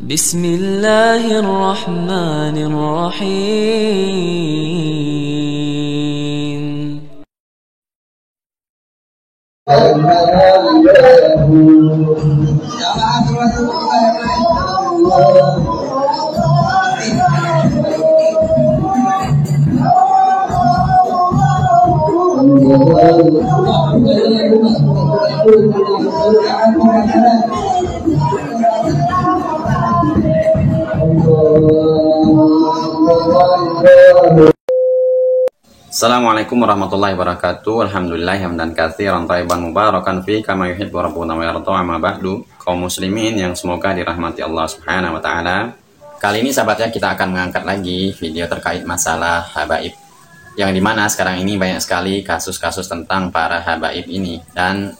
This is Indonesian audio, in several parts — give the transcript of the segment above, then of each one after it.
بسم الله الرحمن الرحيم. Assalamualaikum warahmatullahi wabarakatuh. Alhamdulillah hamdan katsiran thayyiban mubarakan fi kama yuhibbu rabbuna wa yarda. Amma ba'du. Kaum muslimin yang semoga dirahmati Allah Subhanahu wa taala. Kali ini sahabatnya kita akan mengangkat lagi video terkait masalah habaib. Yang dimana sekarang ini banyak sekali kasus-kasus tentang para habaib ini, dan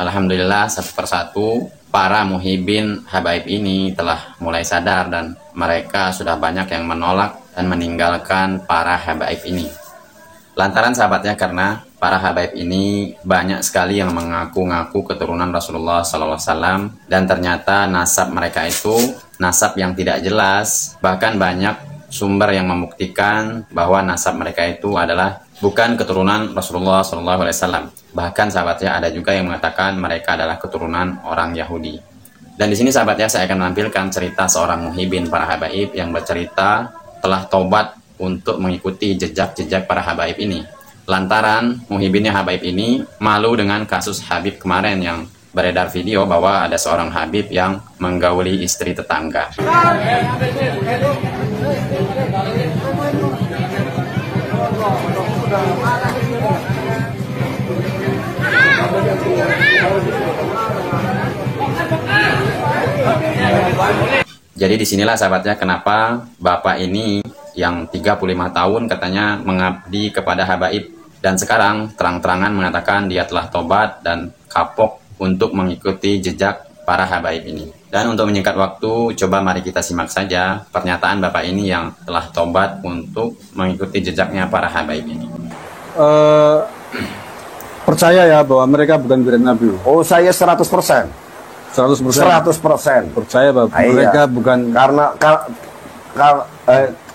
alhamdulillah satu persatu para muhibin habaib ini telah mulai sadar dan mereka sudah banyak yang menolak dan meninggalkan para habaib ini. Lantaran sahabatnya karena para habaib ini banyak sekali yang mengaku-ngaku keturunan Rasulullah SAW, dan ternyata nasab mereka itu nasab yang tidak jelas. Bahkan banyak sumber yang membuktikan bahwa nasab mereka itu adalah bukan keturunan Rasulullah SAW. Bahkan sahabatnya ada juga yang mengatakan mereka adalah keturunan orang Yahudi. Dan di sini sahabatnya saya akan menampilkan cerita seorang muhibin para habaib yang bercerita telah taubat untuk mengikuti jejak-jejak para habaib ini. Lantaran muhibinnya habaib ini malu dengan kasus Habib kemarin yang beredar video bahwa ada seorang Habib yang menggauli istri tetangga. Jadi disinilah sahabatnya kenapa bapak ini yang 35 tahun katanya mengabdi kepada habaib, dan sekarang terang-terangan mengatakan dia telah tobat dan kapok untuk mengikuti jejak para habaib ini. Dan untuk menyingkat waktu, coba mari kita simak saja pernyataan bapak ini yang telah tobat untuk mengikuti jejaknya para habaib ini. Percaya ya bahwa mereka bukan brand Nabi. Oh, saya 100%. 100%. Percaya bahwa mereka bukan, karena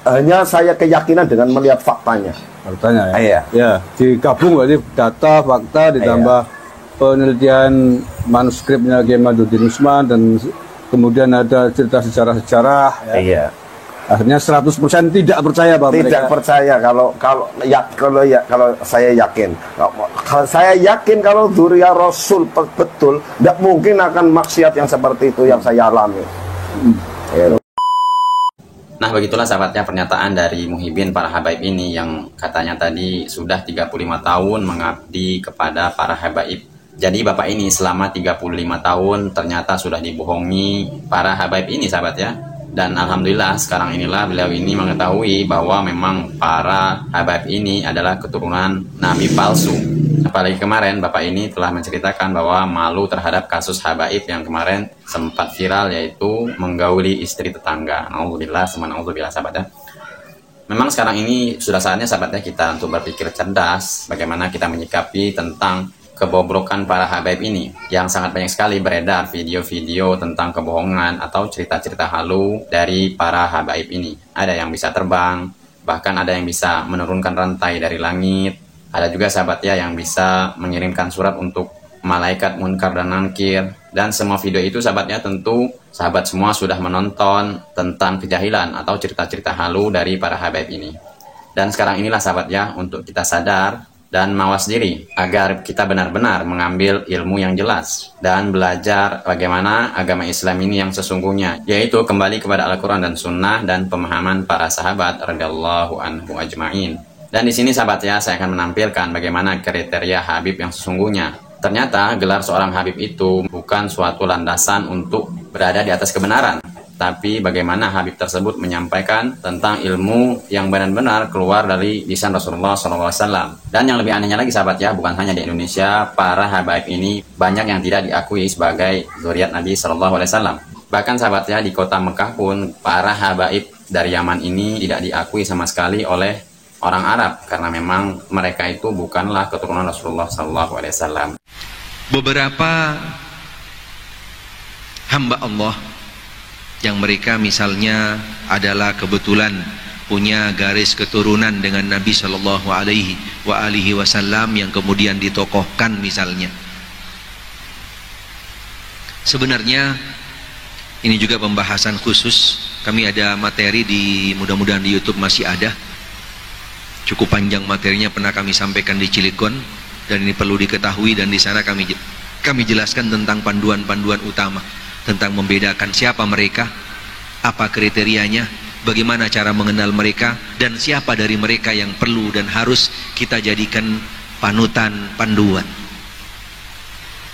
hanya saya keyakinan dengan melihat faktanya. Faktanya ya. Iya. Ya, digabung berarti data, fakta ditambah penelitian manuskripnya Kiai Madudin Usman, dan kemudian ada cerita sejarah-sejarah ya. Iya. Akhirnya 100% tidak percaya bahwa tidak mereka percaya kalau saya yakin. Kalau saya yakin kalau dzurriyyah Rasul betul, tidak mungkin akan maksiat yang seperti itu yang saya alami. Ya. Nah, begitulah sahabatnya pernyataan dari muhibin para habaib ini yang katanya tadi sudah 35 tahun mengabdi kepada para habaib. Jadi bapak ini selama 35 tahun ternyata sudah dibohongi para habaib ini sahabatnya. Dan alhamdulillah sekarang inilah beliau ini mengetahui bahwa memang para habaib ini adalah keturunan nabi palsu. Apalagi kemarin bapak ini telah menceritakan bahwa malu terhadap kasus habaib yang kemarin sempat viral, yaitu menggauli istri tetangga. Alhamdulillah, subhanallah sahabatnya. Memang sekarang ini sudah saatnya sahabatnya kita untuk berpikir cerdas bagaimana kita menyikapi tentang kebobrokan para habaib ini, yang sangat banyak sekali beredar video-video tentang kebohongan atau cerita-cerita halu dari para habaib ini. Ada yang bisa terbang, bahkan ada yang bisa menurunkan rantai dari langit. Ada juga sahabatnya yang bisa mengirimkan surat untuk malaikat munkar dan nakir. Dan semua video itu sahabatnya tentu sahabat semua sudah menonton tentang kejahilan atau cerita-cerita halu dari para habaib ini. Dan sekarang inilah sahabatnya untuk kita sadar dan mawas diri agar kita benar-benar mengambil ilmu yang jelas dan belajar bagaimana agama Islam ini yang sesungguhnya, yaitu kembali kepada Al-Quran dan Sunnah dan pemahaman para sahabat radhiyallahu anhu ajma'in. Dan di sini sahabat ya, saya akan menampilkan bagaimana kriteria Habib yang sesungguhnya. Ternyata gelar seorang Habib itu bukan suatu landasan untuk berada di atas kebenaran, tapi bagaimana Habib tersebut menyampaikan tentang ilmu yang benar-benar keluar dari lisan Rasulullah SAW. Dan yang lebih anehnya lagi sahabat ya, bukan hanya di Indonesia, para habaib ini banyak yang tidak diakui sebagai zuriat Nabi SAW. Bahkan sahabat ya, di kota Mekah pun para habaib dari Yaman ini tidak diakui sama sekali oleh orang Arab, karena memang mereka itu bukanlah keturunan Rasulullah SAW. Beberapa hamba Allah yang mereka misalnya adalah kebetulan punya garis keturunan dengan Nabi Shallallahu Alaihi Wasallam yang kemudian ditokohkan misalnya. Sebenarnya ini juga pembahasan khusus. Kami ada materi mudah-mudahan di YouTube masih ada. Cukup panjang materinya, pernah kami sampaikan di Cilegon, dan ini perlu diketahui, dan di sana kami jelaskan tentang panduan-panduan utama tentang membedakan siapa mereka, apa kriterianya, bagaimana cara mengenal mereka, dan siapa dari mereka yang perlu dan harus kita jadikan panutan, panduan.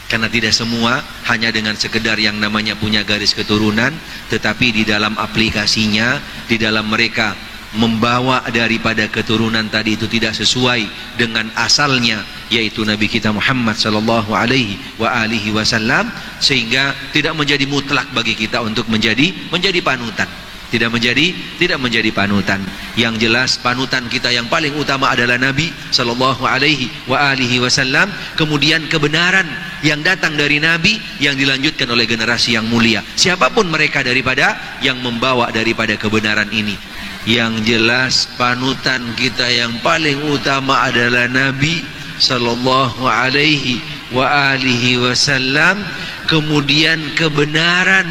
Karena tidak semua hanya dengan sekedar yang namanya punya garis keturunan, tetapi di dalam aplikasinya, di dalam mereka membawa daripada keturunan tadi itu tidak sesuai dengan asalnya, yaitu Nabi kita Muhammad sallallahu alaihi wasallam, sehingga tidak menjadi mutlak bagi kita untuk menjadi panutan. Tidak menjadi panutan. Yang jelas panutan kita yang paling utama adalah Nabi sallallahu alaihi wasallam, kemudian kebenaran yang datang dari Nabi yang dilanjutkan oleh generasi yang mulia, siapapun mereka daripada yang membawa daripada kebenaran ini. Yang jelas panutan kita yang paling utama adalah Nabi sallallahu alaihi wasallam, kemudian kebenaran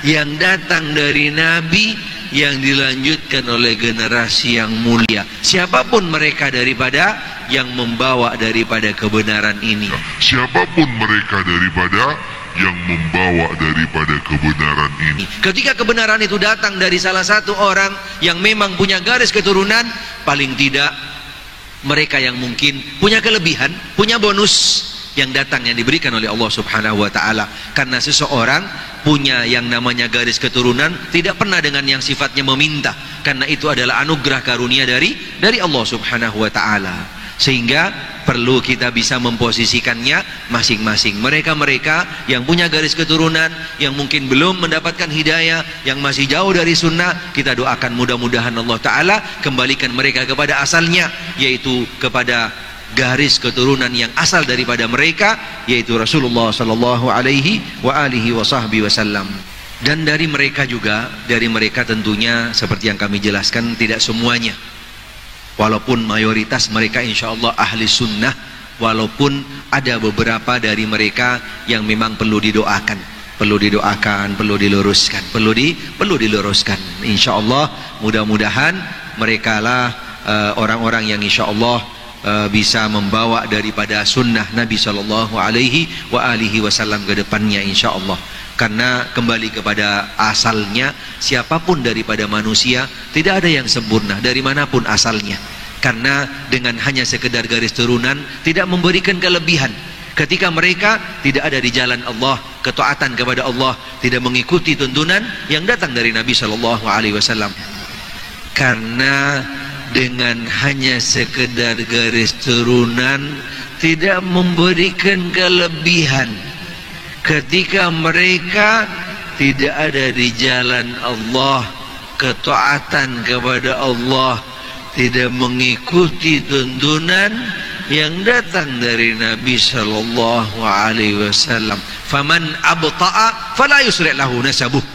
yang datang dari Nabi yang dilanjutkan oleh generasi yang mulia, siapapun mereka daripada yang membawa daripada kebenaran ini. Siapapun mereka daripada yang membawa daripada kebenaran ini. Ketika kebenaran itu datang dari salah satu orang yang memang punya garis keturunan, paling tidak mereka yang mungkin punya kelebihan, punya bonus yang datang, yang diberikan oleh Allah Subhanahu wa ta'ala. Karena seseorang punya yang namanya garis keturunan tidak pernah dengan yang sifatnya meminta, karena itu adalah anugerah karunia dari Allah Subhanahu wa ta'ala. Sehingga perlu kita bisa memposisikannya masing-masing. Mereka-mereka yang punya garis keturunan, yang mungkin belum mendapatkan hidayah, yang masih jauh dari sunnah, kita doakan mudah-mudahan Allah Ta'ala kembalikan mereka kepada asalnya, yaitu kepada garis keturunan yang asal daripada mereka, yaitu Rasulullah sallallahu alaihi wasallam. Dan dari mereka juga, dari mereka tentunya seperti yang kami jelaskan, tidak semuanya, walaupun mayoritas mereka insya Allah ahli sunnah, walaupun ada beberapa dari mereka yang memang perlu didoakan, perlu diluruskan. Insya Allah mudah-mudahan mereka lah orang-orang yang insya Allah bisa membawa daripada sunnah Nabi Shallallahu Alaihi Wasallam ke depannya insya Allah. Karena kembali kepada asalnya, siapapun daripada manusia tidak ada yang sempurna dari manapun asalnya. Karena dengan hanya sekedar garis turunan tidak memberikan kelebihan. Ketika mereka tidak ada di jalan Allah, ketaatan kepada Allah, tidak mengikuti tuntunan yang datang dari Nabi Shallallahu Alaihi Wasallam. Karena dengan hanya sekedar garis turunan tidak memberikan kelebihan. Ketika mereka tidak ada di jalan Allah, ketaatan kepada Allah, tidak mengikuti tuntunan yang datang dari Nabi sallallahu alaihi wasallam, faman abta'a fala yusri' lahu nasabuh.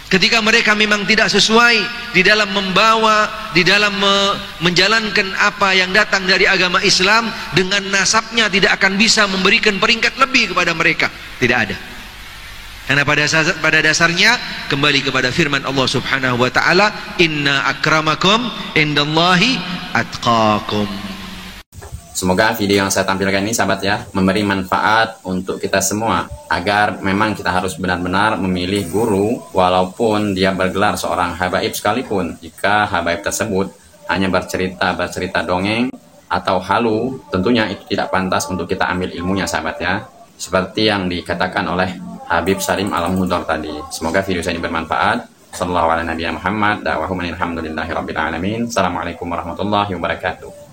Ketika mereka memang tidak sesuai di dalam membawa, di dalam menjalankan apa yang datang dari agama Islam, dengan nasabnya tidak akan bisa memberikan peringkat lebih kepada mereka. Tidak ada. Karena pada dasarnya kembali kepada firman Allah Subhanahu wa ta'ala, inna akramakum indallahi atqakum. Semoga video yang saya tampilkan ini sahabat ya memberi manfaat untuk kita semua, agar memang kita harus benar-benar memilih guru walaupun dia bergelar seorang habaib sekalipun. Jika habaib tersebut hanya bercerita dongeng atau halu, tentunya itu tidak pantas untuk kita ambil ilmunya sahabat ya. Seperti yang dikatakan oleh Habib Salim Al-Mudhar tadi. Semoga video saya ini bermanfaat. Sallallahu alaihi Muhammad. Assalamualaikum warahmatullahi wabarakatuh.